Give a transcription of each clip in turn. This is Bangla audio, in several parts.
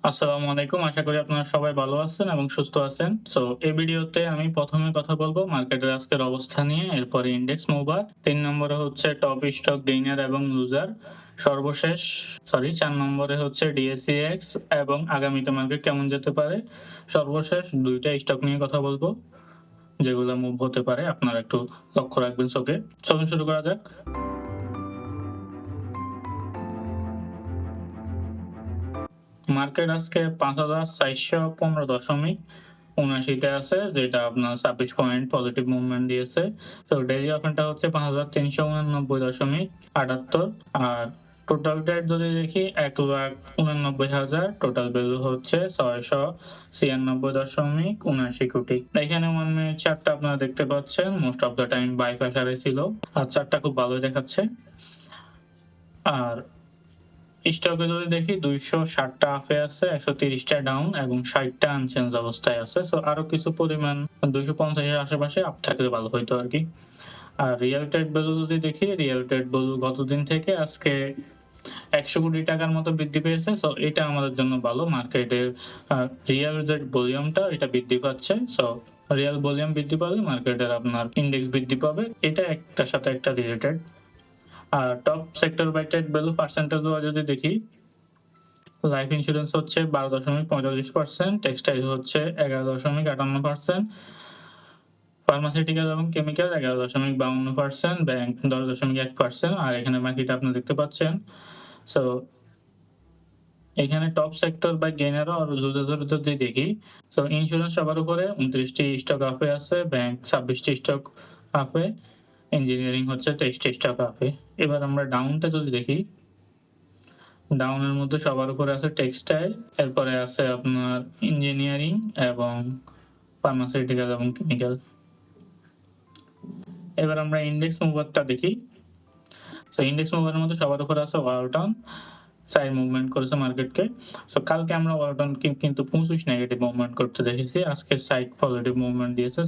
আসসালামু আলাইকুম। আশা করি আপনারা সবাই ভালো আছেন এবং সুস্থ আছেন। এই ভিডিওতে আমি ১ম এ কথা বলব মার্কেটের আজকের অবস্থা নিয়ে, এরপরে ইনডেক্স মুভার, ৩ নম্বরে হচ্ছে টপ স্টক গেইনার এবং লুজার, সর্বশেষ ৪ নম্বরে হচ্ছে ডিএসইএক্স এবং আগামীতে মার্কেট কেমন যেতে পারে। সর্বশেষ ২ টা স্টক নিয়ে কথা বলব, যেগুলো মুভ হতে পারে। আপনারা একটু লক্ষ্য রাখবেন চোখে। চলুন শুরু করা যাক। মার্কেট আজকে ৫,৪১৫.৭৯ তে আছে, যেটা আপনার ২৬ পয়েন্ট পজিটিভ মুভমেন্ট দিয়েছে। ডেইলি ওপেনটা হচ্ছে ৫,৩৮৯.৭৮। আর টোটাল ট্রেড যদি দেখি ১,৮৯,০০০, টোটাল ভ্যালু হচ্ছে ৬৯৬.৭৯ কোটি। এখানে 1 মিনিট চার্টটা আপনারা দেখতে পাচ্ছেন, most of the time by প্রেসারে ছিল। আর চার্টটা খুব ভালোই দেখাচ্ছে। আর স্টকে যদি দেখি ২৬০ টা আপে আছে, ১৩০ টা ডাউন এবং ৬০ টা আনচেঞ্জ অবস্থায় আছে। আরো কিছু পরিমাণ ২৫০ এর আশেপাশে আপ থাকলে ভালো হইতো আরকি। আর রিয়াল ট্রেড ভ্যালু যদি দেখি, রিয়াল ট্রেড ভ্যালু গতদিন থেকে আজকে ১০০ কোটি টাকার মতো বৃদ্ধি পেয়েছে। এটা আমাদের জন্য ভালো। মার্কেটের রিয়াল যে ভলিউমটা এটা বৃদ্ধি পাচ্ছে। রিয়াল ভলিউম বৃদ্ধি পাবে, মার্কেটের আপনার ইনডেক্স বৃদ্ধি পাবে। এটা একটার সাথে একটা রিলেটেড। আর top sector by trade value percentage যদি দেখি, লাইফ ইন্সুরেন্স হচ্ছে ১২.৪৫%, টেক্সটাইল হচ্ছে ১১.৫৮%, ফার্মাসিউটিক্যাল এবং কেমিক্যাল ১১.৫২%, ব্যাংক ১০.১%। আর এখানে বাকিটা আপনি দেখতে পাচ্ছেন। সো এখানে টপ সেক্টর বা গেইনার আর লুজার যদি দেখি, ইন্স্যুরেন্স সবার উপরে ২৯ টি স্টক আপে আছে, ব্যাংক ২৬ টি স্টক আপে, ইঞ্জিনিয়ারিং হচ্ছে ২৩ টি স্টক আপে। এবার আমরা ডাউনটা যদি দেখি, ডাউনের মধ্যে সবার উপরে আছে টেক্সটাইল, এরপরে আছে আপনার ইঞ্জিনিয়ারিং এবং ফার্মাসিউটিক্যাল এবং কেমিক্যাল। এবার আমরা ইনডেক্স মুভারটা দেখি। ইনডেক্স মুভারের মধ্যে সবার উপরে আছে ওয়ালটন, সাইড মুভমেন্ট করেছে মার্কেটকে। কালকে আমরা ওয়ালটনকে কিন্তু ২৫ নেগেটিভ মুভমেন্ট করতে দেখেছি, আজকে সাইড পজিটিভ মুভমেন্ট দিয়েছে।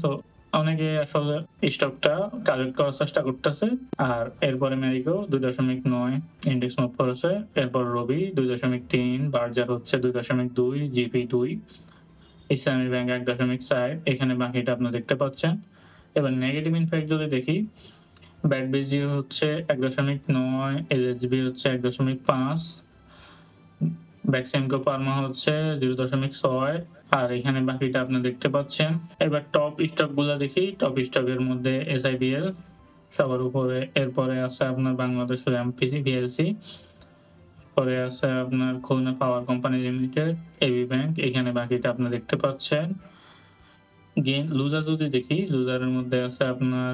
অনেকে আসলে স্টকটা কালেক্ট করার চেষ্টা করতেছে। আর এরপরে ম্যারিকো ২.৯ ইনডেক্স মুভ করেছে, এরপর রবি ২.৩, বার্জার হচ্ছে ২.২, জিপি ২, ইসলামী ব্যাংক ১.৪। এখানে বাকিটা আপনি দেখতে পাচ্ছেন। এবার নেগেটিভ ইমপ্যাক্ট যদি দেখি, ব্যাডবিজি হচ্ছে ১.৯, এলএসবি হচ্ছে ১.৫, বেক্সিমকো ফার্মা হচ্ছে ০.৬। আর এখানে বাকিটা আপনি দেখতে পাচ্ছেন। এবার টপ স্টক গুলা দেখি। টপ স্টকের মধ্যে এসআইবিএল সবার উপরে, এরপরে আছে আপনার বাংলাদেশ এমপিসি ভিএলসি, পরে আছে আপনার Khulna power company limited, AB bank. এখানে বাকিটা আপনি দেখতে পাচ্ছেন। লুজার যদি দেখি, লুজারের মধ্যে আছে আপনার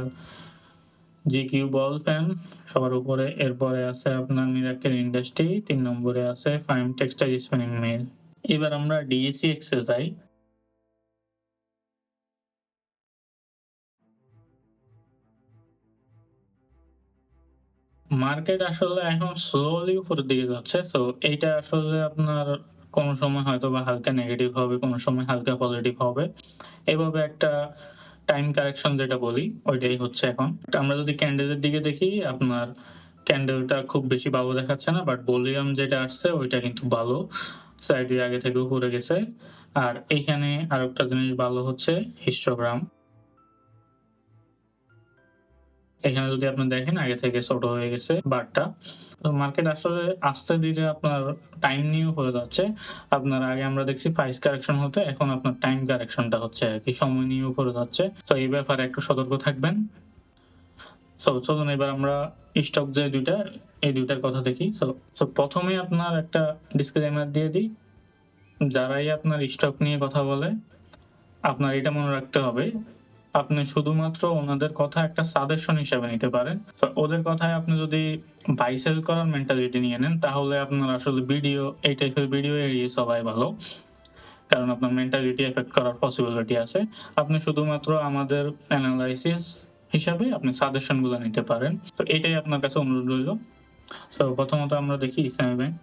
জিকিউ বল পেন সবার উপরে, এরপরে আছে আপনার মিরাকেল ইন্ডাস্ট্রি, ৩ নম্বরে আছে ফাইম টেক্সটাইল স্পিনিং মিল। এবার আমরা ডিএসইএক্স এ যাই। মার্কেট আসলে এখন স্লোলি উপরের দিকে যাচ্ছে। এইটা আসলে আপনার কোন সময় হয়তোবা হালকা নেগেটিভ হবে, কোন সময় হালকা পজিটিভ হবে। এভাবে একটা টাইম কারেকশন যেটা বলি, ওইটাই হচ্ছে এখন। আমরা যদি ক্যান্ডেলের দিকে দেখি, আপনার ক্যান্ডেলটা খুব বেশি ভালো দেখাচ্ছে না, বাট ভলিউম যেটা আসছে ওইটা কিন্তু ভালো। সাইডে আগে থেকে উপরে গেছে। আর এইখানে আরেকটা জিনিস ভালো হচ্ছে হিস্টোগ্রাম। এখানে যদি আপনি দেখেন আগে থেকে ছোট হয়ে গেছে বারটা। মার্কেট আসলে আস্তে ধীরে আপনার টাইম নিয়ে উপরে যাচ্ছে। আপনার আগে আমরা দেখছি প্রাইস কারেকশন হতে, এখন আপনার টাইম কারেকশনটা হচ্ছে আরকি, সময় নিয়ে উপরে যাচ্ছে। এই ব্যাপারে একটু সতর্ক থাকবেন। চলুন এবার আমরা স্টক যে ২ টা, এই ২ টার কথা দেখি। প্রথমেই আপনার একটা ডিসক্লেইমার দিয়ে দিই। যারাই আপনার স্টক নিয়ে কথা বলে, আপনার এটা মনে রাখতে হবে, আপনি শুধুমাত্র ওনাদের কথা একটা সাজেশন হিসেবে নিতে পারেন। ওদের কথায় আপনি যদি বাই সেল করার মেন্টালিটি নিয়ে নেন, তাহলে আপনার আসলে এই টাইপের ভিডিও এড়িয়ে চলাই ভালো। কারণ আপনার মেন্টালিটি এফেক্ট করার পসিবিলিটি আছে। আপনি শুধুমাত্র আমাদের এনালাইসিস হিসাবে আপনি সাজেশন গুলা নিতে পারেন। এটাই আপনার কাছে অনুরোধ রইল। প্রথমত আমরা দেখি ইসলামী ব্যাংক।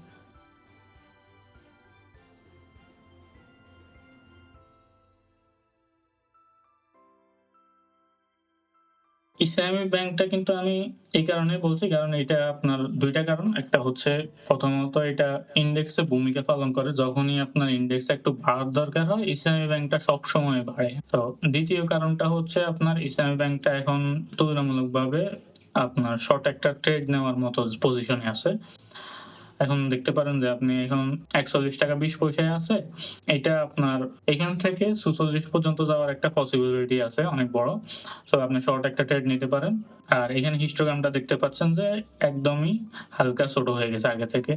ইসলামী ব্যাংকটা কিন্তু আমি এই কারণেই বলছি কারণ এটা আপনার ২ টা কারণ। একটা হচ্ছে প্রথমত এটা ইনডেক্সে ভূমিকা পালন করে। যখনই আপনার ইনডেক্সে একটু বাড়ার দরকার হয়, ইসলামী ব্যাংকটা সবসময় বাড়ে। তো ২য় কারণটা হচ্ছে আপনার ইসলামী ব্যাংকটা এখন তুলনামূলকভাবে আপনার শর্ট একটা ট্রেড নেওয়ার মতো পজিশনে আছে। এখন দেখতে পারেন যে আপনি এখন ৳৪১.২০ আছে। এইটা আপনার এখান থেকে ৪৪ পর্যন্ত যাওয়ার একটা পসিবিলিটি আছে অনেক বড়। সো আপনি শর্ট একটা ট্রেড নিতে পারেন। আর এখানে হিস্টোগ্রামটা দেখতে পাচ্ছেন যে একদমই হালকা ছোট হয়ে গেছে আগে থেকে।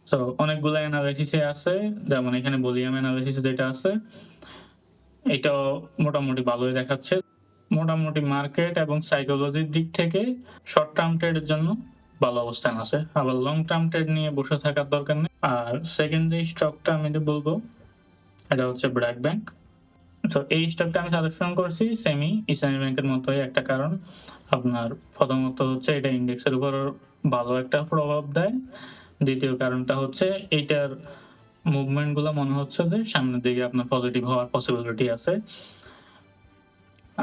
সো অনেকগুলা এনালাইসিস এ আছে। যেমন এখানে ভলিউম এনালাইসিস যেটা আছে, এটাও মোটামুটি ভালোই দেখাচ্ছে। মোটামুটি মার্কেট এবং সাইকোলজির দিক থেকে শর্ট টার্ম ট্রেডের জন্য ভালো অবস্থান আছে। আবার লং টার্ম ট্রেড নিয়ে বসে থাকার দরকার নেই। আর সেকেন্ড যে স্টকটা আমি বলবো এটা হচ্ছে ব্র্যাক ব্যাংক। সো এই স্টকটা আমি সাজেশন করছি সেমি ইসলামী ব্যাংকের মতোই একটা কারণ। আপনার প্রথমত হচ্ছে এটা ইন্ডেক্সের উপর ভালো একটা প্রভাব দেয়। ২য় কারণটা হচ্ছে এইটার মুভমেন্ট গুলা মনে হচ্ছে যে সামনের দিকে আপনার পজিটিভ হওয়ার পসিবিলিটি আছে।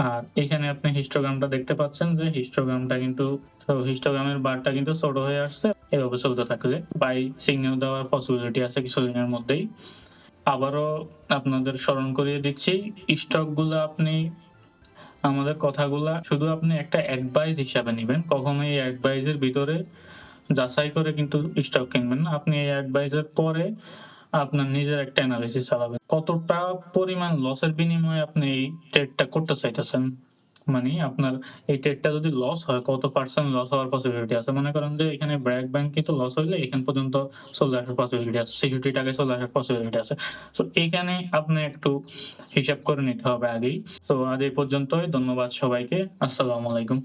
আর এখানে আপনি হিস্টোগ্রামটা দেখতে পাচ্ছেন যে হিস্টোগ্রামটা কিন্তু হিস্টোগ্রামের বারটা কিন্তু ছোট হয়ে আসছে। এভাবে চলতে থাকলে বাই সিগন্যাল দেওয়ার পসিবিলিটি আছে কিছুদিনের মধ্যেই। আবারও আপনাদের স্মরণ করিয়ে দিচ্ছি, স্টকগুলা আপনি আমাদের কথাগুলা শুধু আপনি একটা অ্যাডভাইস হিসাবে নিবেন। কখনোই এই অ্যাডভাইসের ভিতরে যাচাই করে কিন্তু স্টক কিনবেন না। আপনি এই অ্যাডভাইসের পরে আপনার নিজের একটা এনালাইসিস চালাবেন। কতটা পরিমাণ লসের বিনিময়ে আপনি এই ট্রেডটা করতে চাইতেছেন? মানে আপনার এই ট্রেডটা যদি লস হয়, কত পার্সেন্ট লস হওয়ার পসিবিলিটি আছে? মনে করেন যে এখানে ব্র্যাক ব্যাংক কিন্তু লস হইলে এখান পর্যন্ত চলে আসার পসিবিলিটি আছে। ৳৬৬ চলে আসার পসিবিলিটি আছে। সো এইখানে আপনি একটু হিসাব করে নিতে হবে আগেই। তো আজ এই পর্যন্তই। ধন্যবাদ সবাইকে। আসসালামু আলাইকুম।